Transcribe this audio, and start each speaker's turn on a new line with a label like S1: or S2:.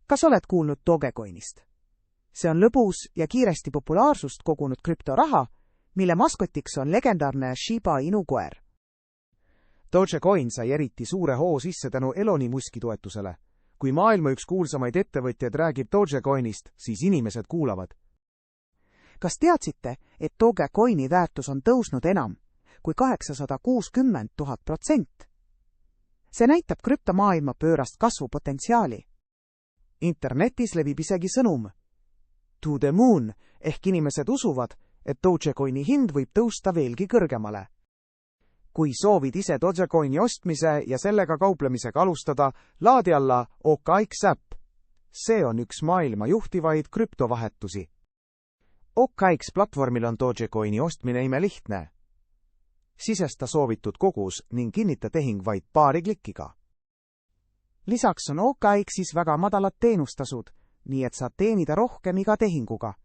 S1: Kas oled kuulnud Dogecoinist? See on lõbus ja kiiresti populaarsust kogunud krüptoraha, mille maskotiks on legendaarne Shiba Inu koer.
S2: Dogecoin sai eriti suure hoo sisse tänu Eloni Muski toetusele. Kui maailma üks kuulsamaid ettevõtjaid räägib Dogecoinist, siis inimesed kuulavad.
S1: Kas teadsite, et Dogecoini väärtus on tõusnud enam kui 860 000%? See näitab krüptomaailma pöörast kasvupotentsiaali.
S2: Internetis levib isegi sõnum To the moon ehk inimesed usuvad, et Dogecoini hind võib tõusta veelgi kõrgemale. Kui soovid ise Dogecoini ostmise ja sellega kauplemisega alustada, laadi alla OKX äpp. See on üks maailma juhtivaid krüptovahetusi. OKX platvormil on Dogecoini ostmine imelihtne. Sisesta soovitud kogus ning kinnita tehing vaid paari klikiga.
S1: Lisaks on OKX-is väga madalad teenustasud, nii et saad teenida rohkem iga tehinguga.